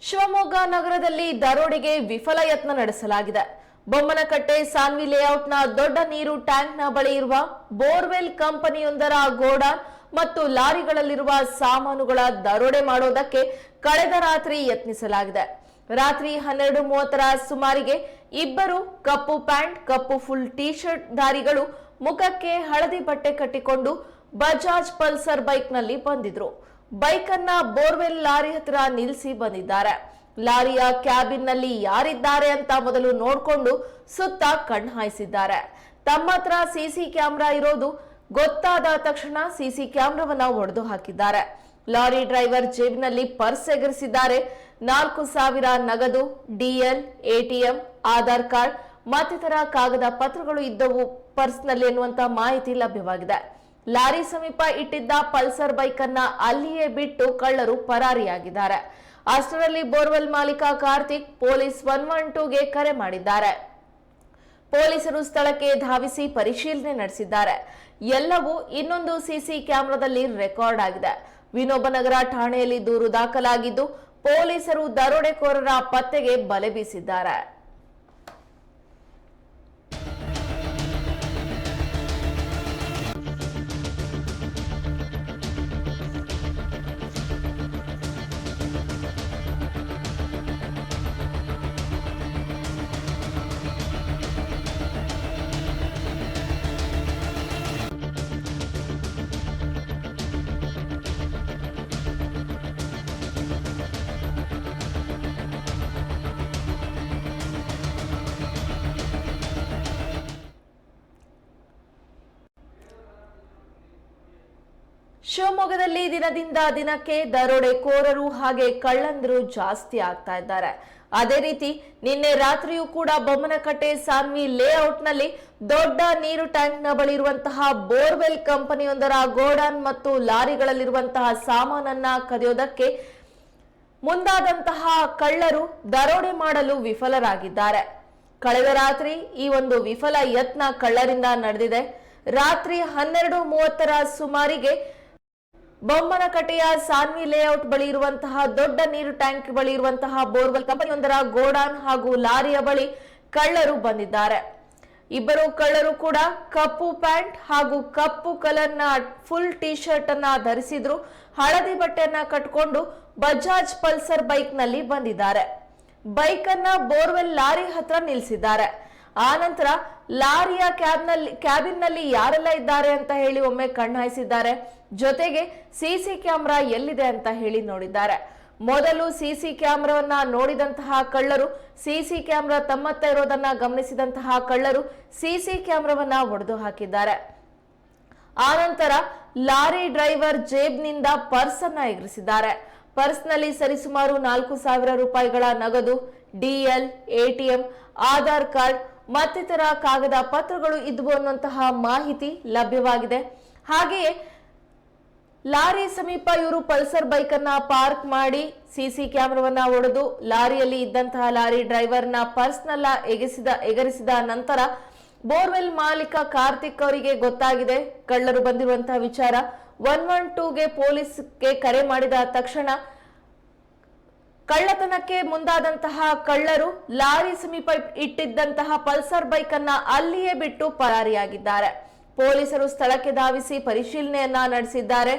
ಶಿವಮೊಗ್ಗ ನಗರದಲ್ಲಿ ದರೋಡೆಗೆ ವಿಫಲ ಯತ್ನ ನಡೆಸಲಾಗಿದೆ. ಬೊಮ್ಮನಕಟ್ಟೆ ಸಾನ್ವಿ ಲೇಔಟ್ನ ದೊಡ್ಡ ನೀರು ಟ್ಯಾಂಕ್ನ ಬಳಿ ಇರುವ ಬೋರ್ವೆಲ್ ಕಂಪನಿಯೊಂದರ ಗೋಡಾನ್ ಮತ್ತು ಲಾರಿಗಳಲ್ಲಿರುವ ಸಾಮಾನುಗಳ ದರೋಡೆ ಮಾಡೋದಕ್ಕೆ ಕಳೆದ ರಾತ್ರಿ ಯತ್ನಿಸಲಾಗಿದೆ. ರಾತ್ರಿ 12:30ರ ಸುಮಾರಿಗೆ ಇಬ್ಬರು ಕಪ್ಪು ಪ್ಯಾಂಟ್, ಕಪ್ಪು ಫುಲ್ ಟಿ ಶರ್ಟ್ ಧಾರಿಗಳು ಮುಖಕ್ಕೆ ಹಳದಿ ಬಟ್ಟೆ ಕಟ್ಟಿಕೊಂಡು ಬಜಾಜ್ ಪಲ್ಸರ್ ಬೈಕ್ನಲ್ಲಿ ಬಂದಿದ್ರು. ಬೈಕ್ ಅನ್ನ ಬೋರ್ವೆಲ್ ಲಾರಿ ಹತ್ರ ನಿಲ್ಲಿಸಿ ಬಂದಿದ್ದಾರೆ. ಲಾರಿಯ ಕ್ಯಾಬಿನ್ ನಲ್ಲಿ ಯಾರಿದ್ದಾರೆ ಅಂತ ಮೊದಲು ನೋಡ್ಕೊಂಡು ಸುತ್ತ ಕಣ್ಣು ಹಾಯಿಸಿದ್ದಾರೆ. ತಮ್ಮ ಹತ್ರ ಸಿಸಿ ಕ್ಯಾಮೆರಾ ಇರೋದು ಗೊತ್ತಾದ ತಕ್ಷಣ ಸಿಸಿ ಕ್ಯಾಮೆರಾವನ್ನ ಒಡೆದು ಹಾಕಿದ್ದಾರೆ. ಲಾರಿ ಡ್ರೈವರ್ ಜೇಬಿನಲ್ಲಿ ಪರ್ಸ್ ಎಗರಿಸಿದ್ದಾರೆ. 4,000 ನಗದು, ಡಿಎಲ್, ಎಟಿಎಂ, ಆಧಾರ್ ಕಾರ್ಡ್ ಮತ್ತಿತರ ಕಾಗದ ಪತ್ರಗಳು ಇದ್ದವು ಪರ್ಸ್ನಲ್ಲಿ ಎನ್ನುವಂತ ಮಾಹಿತಿ ಲಭ್ಯವಾಗಿದೆ. ಲಾರಿ ಸಮೀಪ ಇಟ್ಟಿದ್ದ ಪಲ್ಸರ್ ಬೈಕ್ ಅನ್ನ ಅಲ್ಲಿಯೇ ಬಿಟ್ಟು ಕಳ್ಳರು ಪರಾರಿಯಾಗಿದ್ದಾರೆ. ಅಷ್ಟರಲ್ಲಿ ಬೋರ್ವೆಲ್ ಮಾಲೀಕ ಕಾರ್ತಿಕ್ ಪೊಲೀಸ್ 112ಗೆ ಕರೆ ಮಾಡಿದ್ದಾರೆ. ಪೊಲೀಸರು ಸ್ಥಳಕ್ಕೆ ಧಾವಿಸಿ ಪರಿಶೀಲನೆ ನಡೆಸಿದ್ದಾರೆ. ಎಲ್ಲವೂ ಇನ್ನೊಂದು ಸಿಸಿ ಕ್ಯಾಮೆರಾದಲ್ಲಿ ರೆಕಾರ್ಡ್ ಆಗಿದೆ. ವಿನೋಬನಗರ ಠಾಣೆಯಲ್ಲಿ ದೂರು ದಾಖಲಾಗಿದ್ದು ಪೊಲೀಸರು ದರೋಡೆಕೋರರ ಪತ್ತೆಗೆ ಬಲೆ ಬೀಸಿದ್ದಾರೆ. ಶಿವಮೊಗ್ಗದಲ್ಲಿ ದಿನದಿಂದ ದಿನಕ್ಕೆ ದರೋಡೆಕೋರರು ಹಾಗೆ ಕಳ್ಳಂದರು ಜಾಸ್ತಿ ಆಗ್ತಾ ಇದ್ದಾರೆ. ಅದೇ ರೀತಿ ನಿನ್ನೆ ರಾತ್ರಿಯೂ ಕೂಡ ಬೊಮ್ಮನಕಟ್ಟೆ ಸಾನ್ವಿ ಲೇಔಟ್ ನಲ್ಲಿ ದೊಡ್ಡ ನೀರು ಟ್ಯಾಂಕ್ ನ ಬಳಿ ಇರುವಂತಹ ಬೋರ್ವೆಲ್ ಕಂಪನಿಯೊಂದರ ಗೋಡಾನ್ ಮತ್ತು ಲಾರಿಗಳಲ್ಲಿರುವಂತಹ ಸಾಮಾನನ್ನ ಕದಿಯೋದಕ್ಕೆ ಮುಂದಾದಂತಹ ಕಳ್ಳರು ದರೋಡೆ ಮಾಡಲು ವಿಫಲರಾಗಿದ್ದಾರೆ. ಕಳೆದ ರಾತ್ರಿ ಈ ಒಂದು ವಿಫಲ ಯತ್ನ ಕಳ್ಳರಿಂದ ನಡೆದಿದೆ. ರಾತ್ರಿ 12:30ರ ಸುಮಾರಿಗೆ ಬೊಮ್ಮನಕಟ್ಟೆಯ ಸಾನ್ವಿ ಲೇಔಟ್ ಬಳಿ ಇರುವಂತಹ ದೊಡ್ಡ ನೀರು ಟ್ಯಾಂಕ್ ಬಳಿ ಇರುವಂತಹ ಬೋರ್ವೆಲ್ ಕಂಪನಿಯೊಂದರ ಗೋಡಾನ್ ಹಾಗೂ ಲಾರಿಯ ಬಳಿ ಕಳ್ಳರು ಬಂದಿದ್ದಾರೆ. ಇಬ್ಬರು ಕಳ್ಳರು ಕೂಡ ಕಪ್ಪು ಪ್ಯಾಂಟ್ ಹಾಗೂ ಕಪ್ಪು ಕಲರ್ನ ಫುಲ್ ಟಿ ಶರ್ಟ್ ಅನ್ನ ಧರಿಸಿದ್ರು. ಹಳದಿ ಬಟ್ಟೆಯನ್ನ ಕಟ್ಕೊಂಡು ಬಜಾಜ್ ಪಲ್ಸರ್ ಬೈಕ್ ನಲ್ಲಿ ಬಂದಿದ್ದಾರೆ. ಬೈಕ್ ಅನ್ನ ಬೋರ್ವೆಲ್ ಲಾರಿ ಹತ್ರ ನಿಲ್ಲಿಸಿದ್ದಾರೆ. ಆ ನಂತರ ಲಾರಿಯ ಕ್ಯಾಬಿನ್ ನಲ್ಲಿ ಯಾರೆಲ್ಲ ಇದ್ದಾರೆ ಅಂತ ಹೇಳಿ ಒಮ್ಮೆ ಕಣ್ಣಾಯಿಸಿದ್ದಾರೆ. ಜೊತೆಗೆ ಸಿಸಿ ಕ್ಯಾಮೆರಾ ಎಲ್ಲಿದೆ ಅಂತ ಹೇಳಿ ನೋಡಿದ್ದಾರೆ. ಮೊದಲು ಸಿಸಿ ಕ್ಯಾಮೆರಾವನ್ನ ನೋಡಿದಂತಹ ಕಳ್ಳರು ಸಿಸಿ ಕ್ಯಾಮೆರಾ ತಮ್ಮತ್ತ ಇರೋದನ್ನ ಗಮನಿಸಿದಂತಹ ಕಳ್ಳರು ಸಿಸಿ ಕ್ಯಾಮೆರಾವನ್ನ ಒಡೆದು ಹಾಕಿದ್ದಾರೆ. ಆ ನಂತರ ಲಾರಿ ಡ್ರೈವರ್ ಜೇಬ್ನಿಂದ ಪರ್ಸ್ ಅನ್ನ ಎಗರಿಸಿದ್ದಾರೆ. ಪರ್ಸ್ ನಲ್ಲಿ ಸರಿಸುಮಾರು 4,000 ರೂಪಾಯಿಗಳ ನಗದು, ಡಿಎಲ್, ಎಟಿಎಂ, ಆಧಾರ್ ಕಾರ್ಡ್ ಮತ್ತಿತರ ಕಾಗದ ಪತ್ರಗಳು ಇದ್ವು ಅನ್ನುವಂತಹ ಮಾಹಿತಿ ಲಭ್ಯವಾಗಿದೆ. ಹಾಗೆಯೇ ಲಾರಿ ಸಮೀಪ ಇವರು ಪಲ್ಸರ್ ಬೈಕ್ ಅನ್ನ ಪಾರ್ಕ್ ಮಾಡಿ ಸಿಸಿ ಕ್ಯಾಮೆರಾವನ್ನ ಒಡೆದು ಲಾರಿಯಲ್ಲಿ ಇದ್ದಂತಹ ಲಾರಿ ಡ್ರೈವರ್ನ ಪರ್ಸ್ನೆಲ್ಲ ಎಗರಿಸಿದ ನಂತರ ಬೋರ್ವೆಲ್ ಮಾಲೀಕ ಕಾರ್ತಿಕ್ ಅವರಿಗೆ ಗೊತ್ತಾಗಿದೆ ಕಳ್ಳರು ಬಂದಿರುವಂತಹ ವಿಚಾರ. 112ಗೆ ಪೊಲೀಸ್ಗೆ ಕರೆ ಮಾಡಿದ ತಕ್ಷಣ ಕಳ್ಳತನಕ್ಕೆ ಮುಂದಾದಂತಹ ಕಳ್ಳರು ಲಾರಿ ಸಮೀಪ ಇಟ್ಟಿದ್ದಂತಹ ಪಲ್ಸರ್ ಬೈಕ್ ಅನ್ನ ಅಲ್ಲಿಯೇ ಬಿಟ್ಟು ಪರಾರಿಯಾಗಿದ್ದಾರೆ. ಪೊಲೀಸರು ಸ್ಥಳಕ್ಕೆ ಧಾವಿಸಿ ಪರಿಶೀಲನೆಯನ್ನ ನಡೆಸಿದ್ದಾರೆ.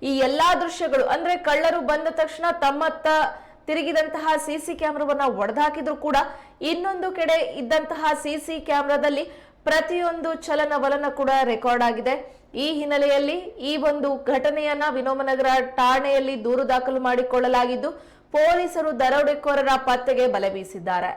ಈ ಎಲ್ಲಾ ದೃಶ್ಯಗಳು ಅಂದ್ರೆ ಕಳ್ಳರು ಬಂದ ತಕ್ಷಣ ತಮ್ಮತ್ತ ತಿರುಗಿದಂತಹ ಸಿಸಿ ಕ್ಯಾಮೆರಾವನ್ನ ಒಡೆದಾಕಿದ್ರು ಕೂಡ ಇನ್ನೊಂದು ಕಡೆ ಇದ್ದಂತಹ ಸಿಸಿ ಕ್ಯಾಮೆರಾದಲ್ಲಿ ಪ್ರತಿಯೊಂದು ಚಲನವಲನ ಕೂಡ ರೆಕಾರ್ಡ್ ಆಗಿದೆ. ಈ ಹಿನ್ನೆಲೆಯಲ್ಲಿ ಈ ಒಂದು ಘಟನೆಯನ್ನ ವಿನೋಬನಗರ ಠಾಣೆಯಲ್ಲಿ ದೂರು ದಾಖಲು ಮಾಡಿಕೊಳ್ಳಲಾಗಿದ್ದು ಪೊಲೀಸರು ದರೋಡೆಕೋರರ ಪತ್ತೆಗೆ ಬಲೆ ಬೀಸಿದ್ದಾರೆ.